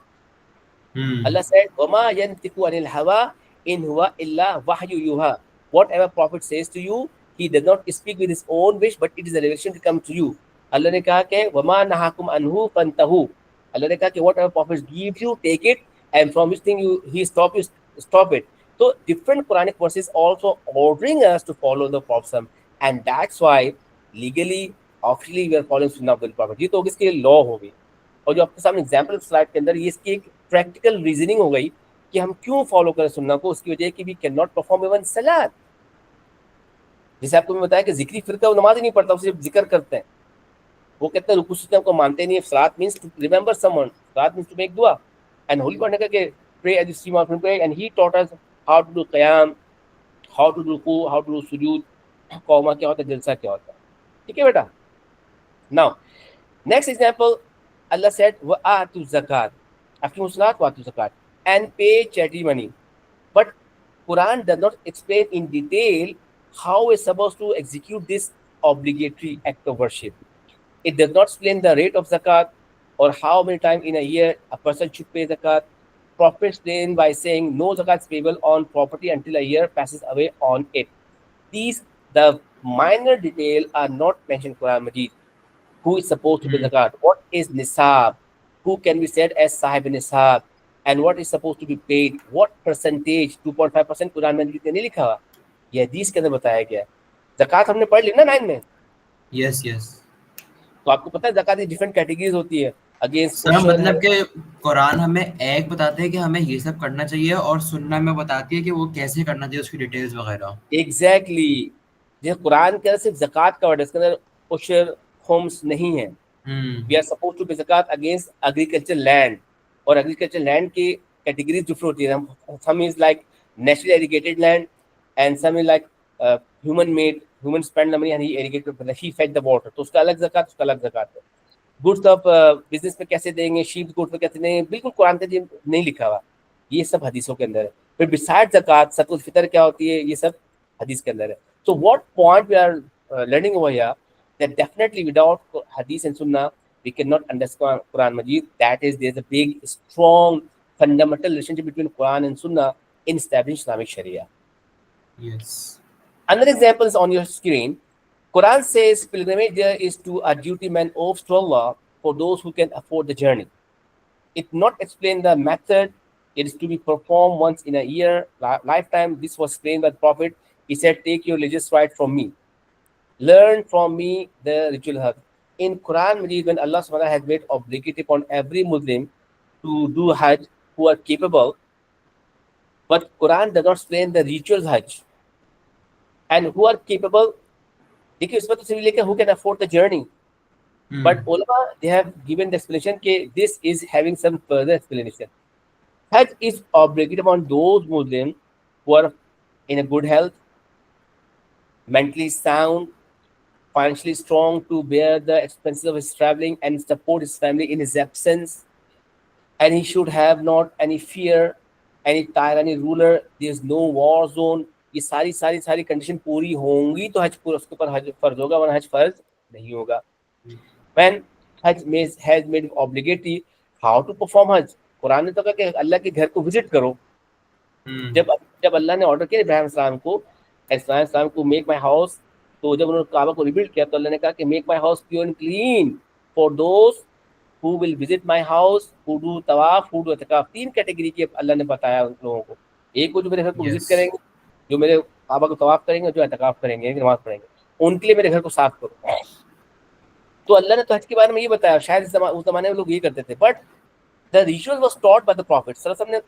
Allah said, "Wama yantiqu anil hawa in huwa illa wahyu yuha." Whatever Prophet says to you, he does not speak with his own wish, but it is a revelation to come to you. Allah ने कहा कि वमा नहाकुम अनहु फंतहु। Allah ने कहा कि whatever Prophet gives you, take it, and from which thing he stop you, stop it. So different Quranic verses also ordering us to follow the Prophet, and that's why legally, officially we are following Sunnah of the Prophet. ये तो इसके लिए law हो गई, और जो आपके सामने एग्जाम्पल स्लाइड के अंदर ये इसकी एक प्रैक्टिकल रीजनिंग हो गई कि हम क्यों फॉलो करें सुन्ना को। उसकी वजह है कि we can not perform even सलात। जैसे आपको मैं बताया कि जिक्री फिरका वो नमाज ही नहीं पढ़ता, उसे जिक्र करते हैं, वो कहते हैं रुकू सुजदा को मानते नहीं है। सलात मींस टू रिमेंबर समवन, सलात मींस टू मेक दुआ, एंड होली पढ़ने का कि pray as you see my pray, and he taught us how to do क़याम, हाउ टू डू रुकू, हाउ टू डू सुजूद, कौमा क्या होता है, जलसा क्या होता है, ठीक है बेटा। Now next example, Allah said wa atu zakat, aqimus salat wa atu zakat, and pay charity money. But Quran does not explain in detail how we're supposed to execute this obligatory act of worship. It does not explain the rate of zakat or how many times in a year a person should pay zakat. Prophet explained by saying no zakat is payable on property until a year passes away on it. These, the minor detail, are not mentioned in Quran Majid. Who is supposed to pay zakat? What is nisab? Who can be said as sahib nisab? And what is supposed to be paid? What percentage? 2.5% Quran में नहीं लिखा हुआ, ये हदीस के अंदर बताया गया है। ज़कात हमने पढ़ ली ना 9 में। यस। तो आपको पता है ज़कात की डिफरेंट कैटेगरीज होती है। against सर social मतलब कि कुरान हमें एक बताते हैं कि हमें ये सब करना चाहिए और सुन्ना में बताती है कि वो कैसे करना चाहिए, उसकी डिटेल्स वगैरह। एग्जैक्टली। जैसे कुरान के अंदर सिर्फ ज़कात का वर्ड है, इसके अंदर उशर खुम्स नहीं है। We are suppose to pay ज़कात अगेंस्ट एग्रीकल्चर लैंड, और एग्रीकल्चर लैंड की कैटेगरीज डिफरेंट होती है। Some is like naturally irrigated land, and some is like human made, human spend the money and he irrigated, he fed the water, तो उसका अलग ज़कात, उसका अलग ज़कात है। गुड्स ऑफ बिजनेस में कैसे देंगे, शीप गुड्स में कैसे देंगे, बिल्कुल कुरान का नहीं लिखा हुआ, ये सब हदीसों के अंदर है। फिर बिसाइड ज़कात सदक़ातुल फितर क्या होती है, ये सब हदीस के अंदर है। So what point we are learning over here, that definitely without hadith and sunnah we cannot understand Quran Majid. That is, there's a big, strong, fundamental relationship between Quran and Sunnah in establishing Islamic Sharia. Yes. Another example is on your screen. Quran says pilgrimage there is to a duty man owes to Allah for those who can afford the journey. It not explain the method. It is to be performed once in a year, lifetime. This was explained by the Prophet. He said, "Take your religious right from me. Learn from me the ritual hajj." In Quran Majid, when Allah subhanahu wa ta'ala has made obligatory upon every Muslim to do hajj who are capable, but Quran does not explain the rituals hajj. And who are capable, देखिए इसमें तो सिर्फ लेके who can afford the journey. But ulama, they have given the explanation that this is having some further explanation. Hajj is obligatory upon those Muslims who are in a good health, mentally sound, financially strong to bear the expenses of his traveling and support his family in his absence. And he should have not any fear, any tyranny ruler. There is no war zone. ये सारी सारी सारी condition पूरी होंगी तो हज पूरा उसके ऊपर हज फर्ज होगा, वरना हज फर्ज नहीं होगा। When Hajj has made obligatory, how to perform Hajj? Quran ने तो कहा कि अल्लाह के घर को विजिट करो। जब जब अल्लाह ने ऑर्डर किया इब्राहिम को मेक माई हाउस, तो जब उन्होंने काबा को रिबिल्ड किया तो अल्लाह ने कहा कि make my house pure and clean for those who will visit my house, who do तवाफ, हु डू इतिकाफ। 3 कैटेगरी के अल्लाह ने बताया उन लोगों को। एक को जो मेरे घर को विजिट करेंगे, जो मेरे काबा को तवाफ करेंगे, जो इतिकाफ करेंगे, नमाज पढ़ेंगे, उनके लिए मेरे घर को साफ करो। तो अल्लाह ने तो हज के बारे में ये बताया। शायद उस जमाने में लोग ये करते थे, but the ritual was taught by the prophet.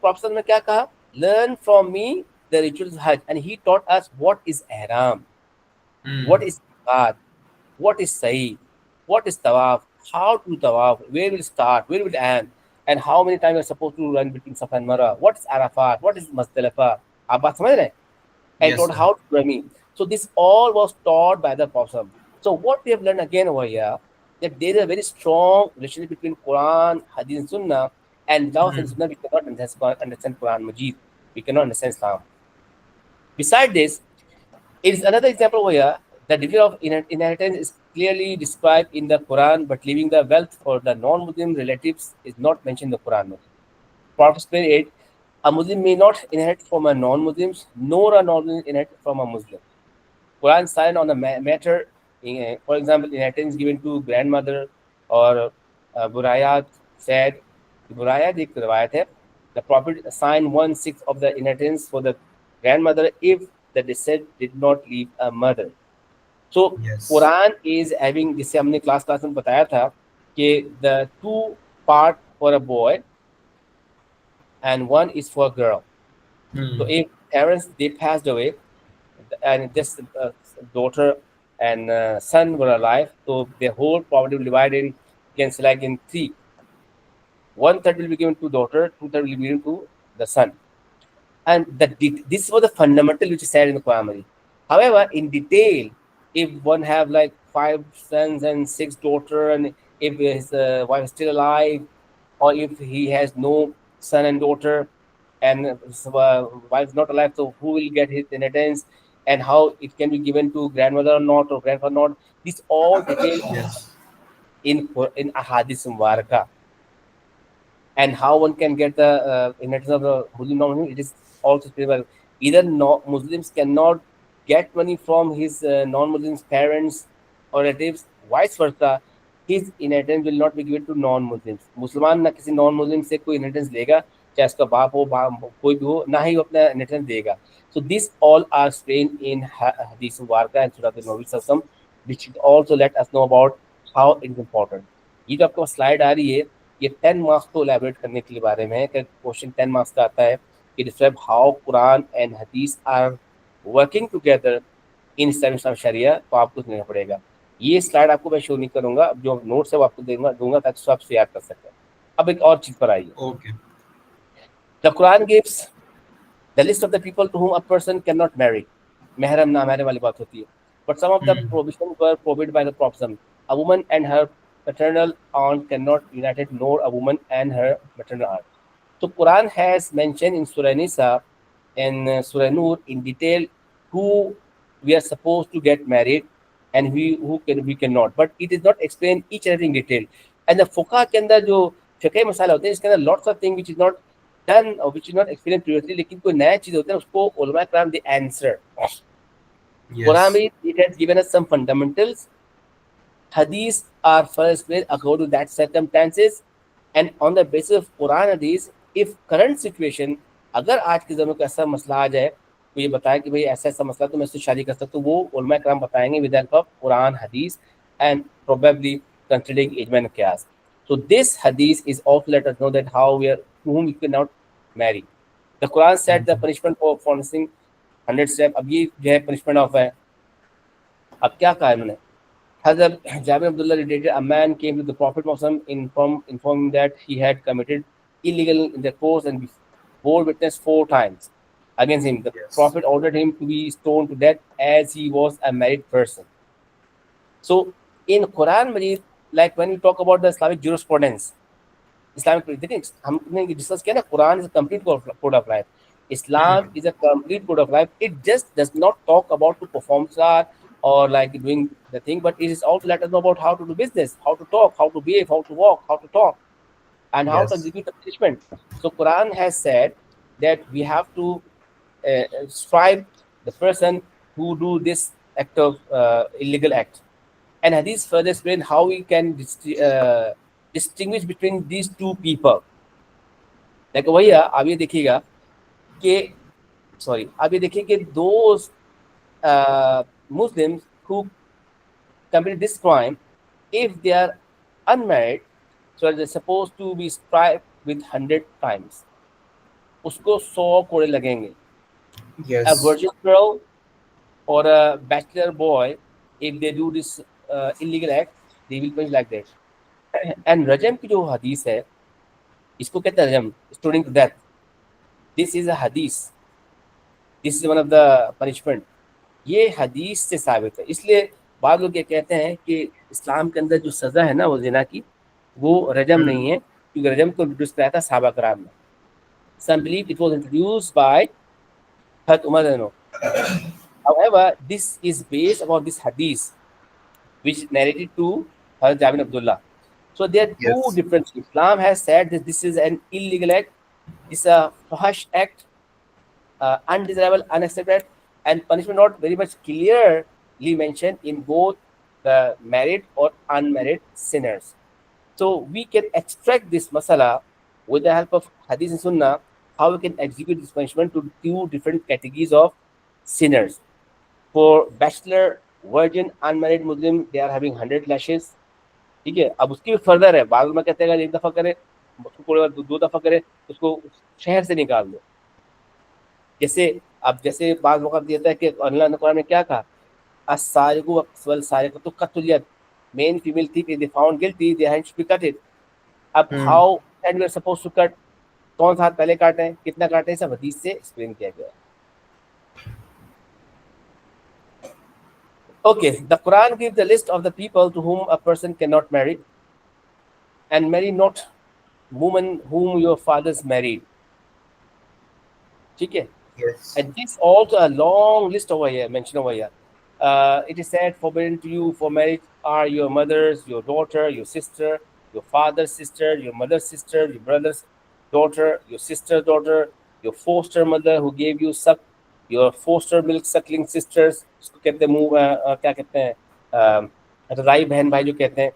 Prophet ने क्या कहा, learn from me the rituals Hajj, and he taught us what is ihram, what is salat, what is sa'i, what is tawaf, how to tawaf, where will start, where will end, and how many times you're supposed to run between Safa and Marwa, what is Arafat, what is Muzdalifah। आप बात समझ रहे हैं? And taught how to run. So this all was taught by the Prophet. So what we have learned again over here, that there is a very strong relationship between Quran, Hadith, and Sunnah, and without Sunnah we cannot understand Quran Majid. We cannot understand Islam. Besides this, it is another example over here. The division of inheritance is clearly described in the Quran, but leaving the wealth for the non-Muslim relatives is not mentioned in the Quran. Prophet said 8, a Muslim may not inherit from a non-Muslim, nor a non-Muslim inherit from a Muslim. Quran silent on the matter. For example, inheritance given to grandmother or Burayat said, Burayat एक रिवायत है, the Prophet assigned 1/6 of the inheritance for the grandmother if the descendant did not leave a mother. So Quran is having, जिससे हमने class में बताया था कि the 2 part for a boy and 1 is for a girl. So if parents they passed away and just daughter and son were alive, so the whole property will divide in, can select in 3. 1/3 will be given to daughter, 2/3 will be given to the son. And this was the fundamental which is said in the Quran. However, in detail, if one have like 5 sons and 6 daughters, and if his wife is still alive, or if he has no son and daughter, and his wife is not alive, so who will get his inheritance, and how it can be given to grandmother or not, or grandfather or not, this all details in Ahadith Mubarakah. And how one can get the inheritance of the Muslim non-Muslim, it is also specified. Either Muslims cannot get money from his non-Muslims parents or relatives, vice versa, his inheritance will not be given to non-Muslims. मुसलमान ना किसी non-Muslim से कोई inheritance लेगा, चाहे उसका बाप हो कोई भी हो, ना ही वो अपना inheritance देगा. So these all are explained in Hadith Mubarakah and Surah Al-Nabi, which also let us know about how it is important. ये जो आपके पास slide आ रही है, ये 10 मार्क्स को elaborate करने के लिए बारे में है कि क्वेश्चन 10 मार्क्स का आता है कि describe how Quran and hadith are working together in Islamic sharia, तो आपको लेना पड़ेगा। ये स्लाइड आपको मैं शो नहीं करूंगा, जो नोट्स है वो आपको दूंगा ताकि उसको आप शेयर कर सकें। अब एक और चीज पर आइए। Okay. The Quran gives the list of the people to whom a person can not marry, महरम ना महरम वाली बात होती है, but some of the provision were provided by the prophet, a woman and her paternal aunt cannot be united, nor a woman and her maternal aunt. So Quran has mentioned in Surah Nisa and Surah Nur in detail who we are supposed to get married and we cannot, but it is not explained each and every in detail. And the fuqaha के अंदर जो fiqh मसाला होते हैं इसके अंदर lots of things which is not done or which is not explained previously, लेकिन कोई नया चीज होता है उसको उलमा कराम दे answer. Quran Yes. it has given us some fundamentals. Hadith are first explained according to that circumstances, and on the basis of Quran Hadith, if current situation, अगर आज के ज़माने में ऐसा मसला आ जाए तो ये बताया कि भाई ऐसा ऐसा मसला तो मैं इससे शादी कर सकता हूँ, वो उलमा कराम बताएंगे विद हेल्प ऑफ कुरान हदीस and probably considering ijma and qiyas. So this hadith is also let us know that how we are whom we cannot marry. The Quran said the punishment for forcing 100 step. अब ये जो है punishment of है, अब क्या कहा है उन्होंने? Hazrat Jabir Abdullah related, a man came to the Prophet Muhammad informing that he had committed illegal intercourse and bore witness 4 times against him. The Yes. Prophet ordered him to be stoned to death as he was a married person. So in Quran Majid, like when we talk about the Islamic jurisprudence, Islamic, देखिए हमने discuss किया ना, Quran is a complete code of life. Islam is a complete code of life. It just does not talk about to perform salat or like doing the thing, but it is also let us know about how to do business, how to talk, how to behave, how to walk, how to talk, and how to Yes. execute the punishment. So Quran has said that we have to strive the person who do this act of illegal act. And Hadith further explain how we can distinguish between these two people. Like भैया आप ये देखिएगा कि आप ये देखिए कि those Muslims who commit this crime, if they are unmarried, so they're supposed to be striped with 100 times. उसको 100 कोड़े लगेंगे. A Yes. virgin girl or a bachelor boy, if they do this illegal act, they will punish like that. And रजम की जो हदीस है, इसको कहते हैं रजम, stoning to death. This is a hadith. This is one of the punishment. ये हदीस से साबित है. इसलिए बाद लोग ये कहते हैं कि इस्लाम के अंदर जो सज़ा है ना वो ज़िना की, वो रजम नहीं है, क्योंकि रजम को इंट्रोड्यूस कराया था सहाबा कराम ने. Some believe it was introduced by Hazrat Umar radhiyallahu anhu. However, this is based upon this hadith which narrated to Hazrat Jabir Abdullah. So there are two Yes. different. Islam has said that this is an illegal act, this is a fahish act, undesirable, unaccepted, and punishment not very much clearly mentioned in both the married or unmarried sinners. So we can extract this masala with the help of hadith and sunnah, how we can execute this punishment to two different categories of sinners. For bachelor, virgin, unmarried Muslim, they are having 100 lashes. ठीक है. अब उसकी भी further है, बाद में कहते हैं एक दफा करे, उसको कोई दो दफा करे, उसको शहर से निकाल दो. जैसे अब जैसे बाद मौका देता है कि अल्लाह ने कुरान में क्या कहा, as-sariqu wal-sariqatu qat'ul yad, main female थी, if they found guilty their hands should be cut. अब how and we are supposed to cut, कौन सा हाथ पहले काटें, कितना काटें, सब हदीस से एक्सप्लेन किया गया है. Okay, the Quran gives the list of the people to whom a person cannot marry, and marry not woman whom your fathers married. ठीक है. Yes. And this also a long list over here, mentioned over here. It is said, forbidden to you for marriage are your mother's, your daughter, your sister, your father's sister, your mother's sister, your brother's daughter, your sister's daughter, your foster mother who gave you suck, your foster milk suckling sisters, उसको कहते हैं मुंह क्या कहते हैं, राई बहन भाई जो कहते हैं,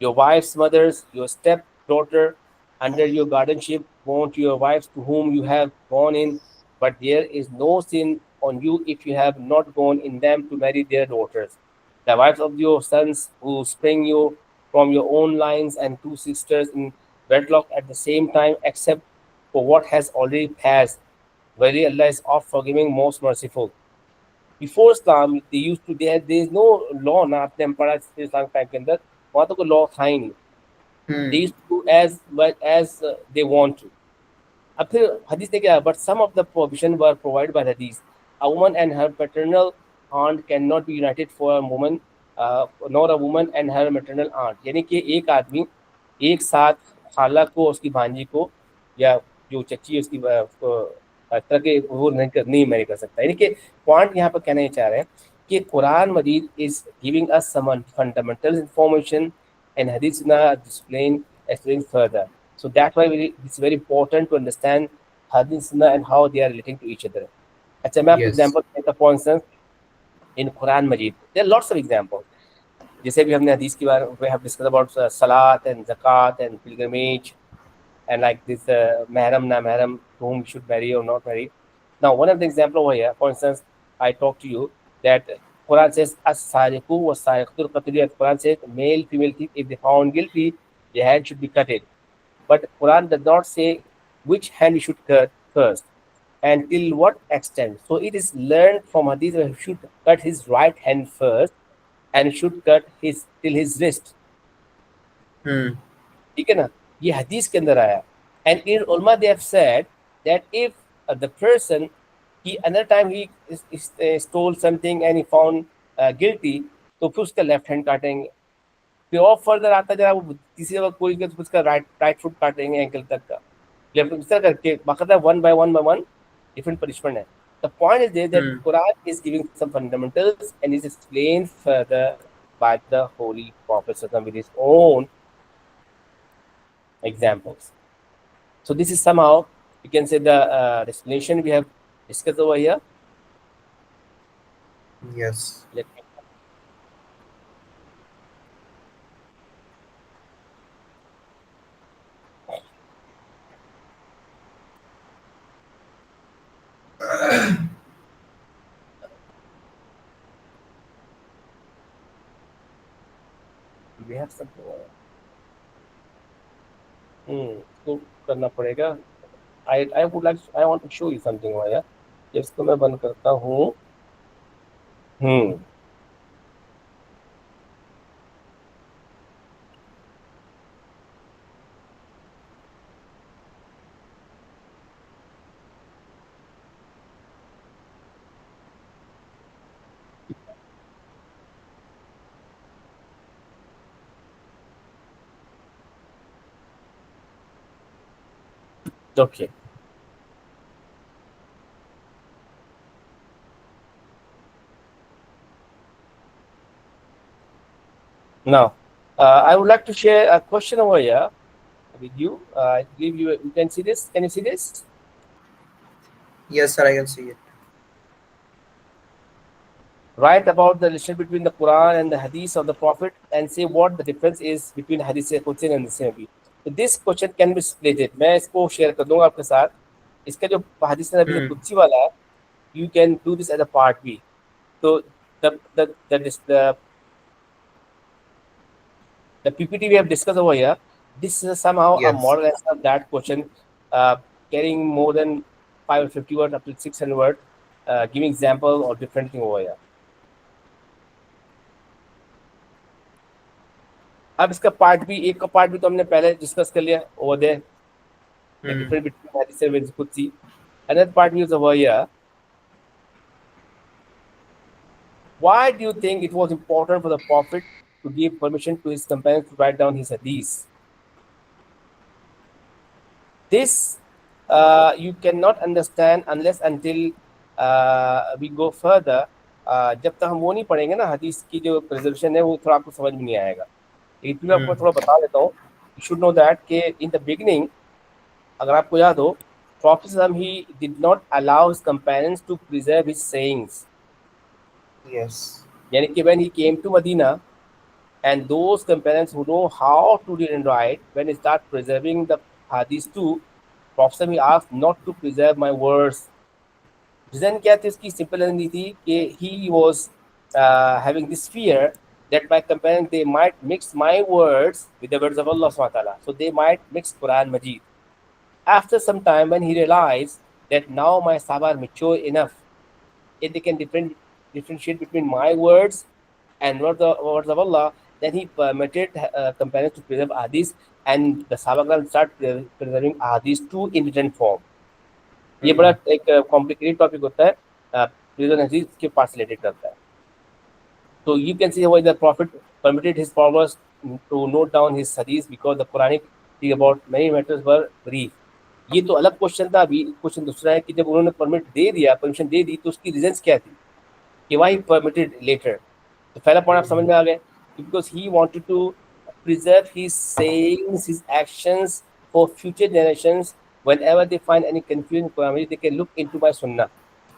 your wife's mothers, your step daughter under your guardianship, born to your wives to whom you have gone in, but there is no sin on you if you have not gone in them to marry their daughters. The wives of your sons who spring you from your own lines, and two sisters in wedlock at the same time, except for what has already passed. Verily Allah is oft forgiving, most merciful. Before Islam, they used to, there is no law ना आपने हम पढ़ा इस्लाम time के अंदर, वहाँ तो कोई law था ही नहीं. They used to do as well as they want to. अब फिर हदीस ने क्या, but some of the provision were provided by the hadith. A woman and her paternal aunt cannot be united for a woman, nor a woman and her maternal aunt. यानी कि एक आदमी एक साथ खाला को, उसकी भांजी को, या जो चच्ची उसकी तरह के वो नहीं मैरी कर सकता. यानी कि पॉइंट यहाँ पर कहना ये चाह रहे हैं कि Quran Majeed is giving us some fundamental information and hadith explain further. So that's why it's very important to understand hadith and how they are relating to each other. अच्छा, मैं आपको एग्जांपल देता हूं. For instance in Quran Majeed there are lots of examples. जैसे भी हमने हदीस के बारे में discuss about salat and zakat and pilgrimage and like this mahram na mahram whom we should marry or not marry. Now one of the example over here, for instance, I talked to you that Quran says as-sariqu was-sariqatu qatlu. Quran says male female thief, if they found guilty, their hand should be cutted. But Quran does not say which hand we should cut first and till what extent. So it is learned from hadith that he should cut his right hand first and should cut his till his wrist. ठीक है ना, ये हदीस के अंदर आया. And in ulama they have said that if the person he another time he stole something and he found guilty, तो फिर उसका लेफ्ट हैंड काटेंगे. फिर और फर्दर आता जरा वो किसी जगह कोई तो उसका राइट फुट काटेंगे एंकल तक का, लेफ्ट इस तरह करके बाकायदा one by one different punishment है. The point is there that Quran is giving some fundamentals and is explained further by the Holy Prophet with his own examples. So this is somehow you can say the explanation we have discussed over here. Yes. Let me we have something over here. तो करना पड़ेगा. I would like I want to show you something over here. इसको मैं बंद करता हूँ. Okay. Now, I would like to share a question over here with you. I believe you can see this. Can you see this? Yes, sir, I can see it. Write about the relation between the Quran and the Hadith of the Prophet and say what the difference is between Hadith Qudsi and Hadith Nabi. So this question can be split. मैं इसको share कर दूँगा आपके साथ. इसका जो Hadith Nabi Qudsi वाला है, you can do this as a part B. So the PPT we have discussed over here, this is somehow a model answer of that question, carrying more than 5 or 50 words up to 600 words, giving example or different thing over here. अब इसका part भी, एक का part भी तो हमने पहले discuss कर लिया over there. The difference between Hadith and Qudsi. Another part is over here. Why do you think it was important for the Prophet to give permission to his companions to write down his hadith? This you cannot understand unless until we go further. जब तक हम वो नहीं पढ़ेंगे ना, हदीस की जो प्रिजर्वेशन है वो थोड़ा आपको समझ में नहीं आएगा. लेकिन मैं आपको थोड़ा बता देता हूँ. You should know that कि in the beginning, अगर आपको याद हो, Prophet he did not allow his companions to preserve his sayings. Yes. यानी कि when he came to Medina, and those companions who know how to read and write, when they start preserving the hadith too, Prophet he asked not to preserve my words. Reason क्या थी उसकी? Simple reason थी कि he was having this fear that by comparing they might mix my words with the words of Allah subhanahu wa ta'ala. So they might mix Quran Majid. After some time, when he realized that now my Sahaba are mature enough, if they can differentiate between my words and words of Allah, then he permitted companions to preserve hadith, and the Sahaba start preserving hadith too in written form. ये बड़ा एक complicated topic होता है, prison हदीस के part से related करता है. So you can see how the Prophet permitted his followers to note down his hadith because the Quranic thing about many matters were brief. ये तो अलग क्वेश्चन था. अभी क्वेश्चन दूसरा है कि जब उन्होंने परमिशन दे दी तो उसकी रीजंस क्या थी कि why he permitted later. तो पहला पॉइंट आप समझ में आ गए, because he wanted to preserve his sayings, his actions for future generations. Whenever they find any confusion in Quran, they can look into my Sunnah.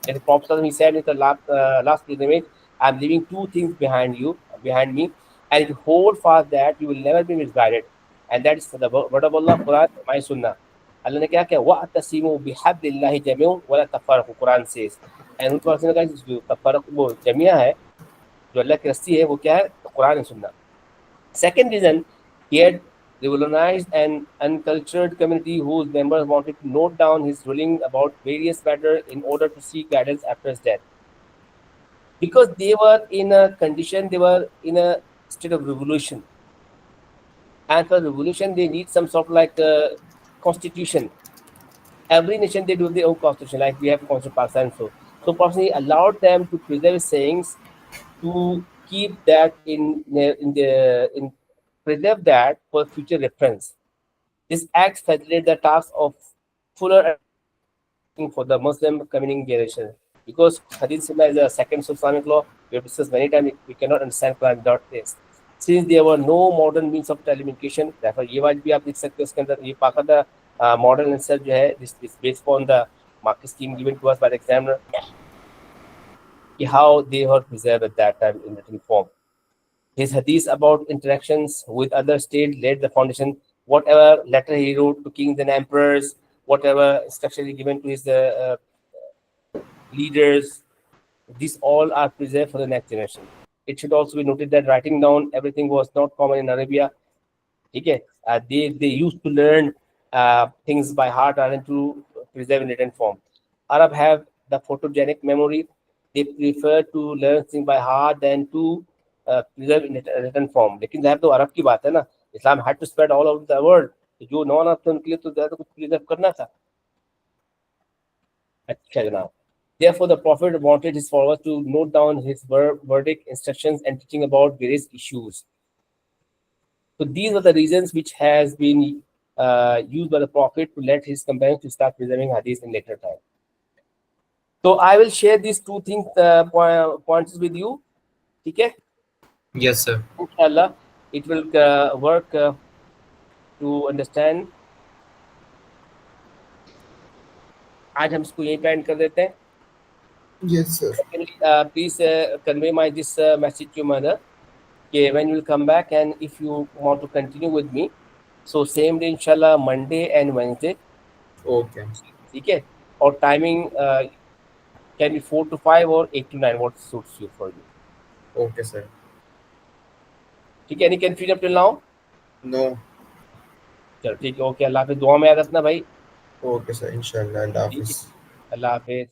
And the Prophet he said in the last pilgrimage, I'm leaving two things behind me, and if you hold fast that, you will never be misguided. And that is the word of Allah, Quran, my Sunnah. Allah ने क्या किया, वअतसिमू बिहब्लिल्लाहि जमीअन वला तफरकू, Quran says. And उनके पास का जो तफरक वो जमिया है, जो अल्लाह की रस्सी है, वो क्या है, कुरान और सुन्ना. Second reason, he had revolutionized an uncultured community whose members wanted to note down his ruling about various matters in order to seek guidance after his death. Because they were in a state of revolution. And for revolution, they need some sort of like constitution. Every nation, they do their own constitution, like we have Constitution Pakistan. So Prophet allowed them to preserve his sayings, to keep that preserve that for future reference. This act facilitated the task of fuller for the Muslim coming generation. Because Hadith Sunnah is a second Islamic law, we have discussed many times, we cannot understand Quran without this. Since there were no modern means of telecommunication, therefore ये बात भी आप लिख सकते हो इसके अंदर. ये बाकायदा model itself जो है, this based upon the market scheme given to us by the examiner, how they were preserved at that time in written form. His hadith about interactions with other states laid the foundation. Whatever letter he wrote to kings and emperors, whatever instructions he given to his leaders, these all are preserved for the next generation. It should also be noted that writing down everything was not common in Arabia. Okay? They used to learn things by heart rather than to preserve in written form. Arab have the photogenic memory. They prefer to learn things by heart than to preserve in written form. लेकिन जहाँ तो अरब की बात है ना, इस्लाम had to spread all over the world. जो non अरब थे उनके लिए तो ज़्यादा कुछ प्रिजर्व करना था. अच्छा जनाब. Therefore, the Prophet wanted his followers to note down his verdict, instructions, and teaching about various issues. So these are the reasons which has been used by the Prophet to let his companions to start preserving hadith in later time. So I will share these two things points with you. Okay? Yes, sir. Inshallah, it will work to understand. आज हम इसको यहीं पे and कर देते हैं. Yes, sir. Please convey this message to your mother. Okay, when you will come back, and if you want to continue with me, so same day inshallah, Monday and Wednesday. Okay. Okay, or timing can be 4 to 5 or 8 to 9, what suits you for you. Okay, sir. ठीक है, any confusion up till now? No. चलो ठीक है, okay. अल्लाह हाफिज़. दुआ में याद रखना भाई. Okay, sir. Inshallah. Allah Hafiz. अल्लाह हाफिज़.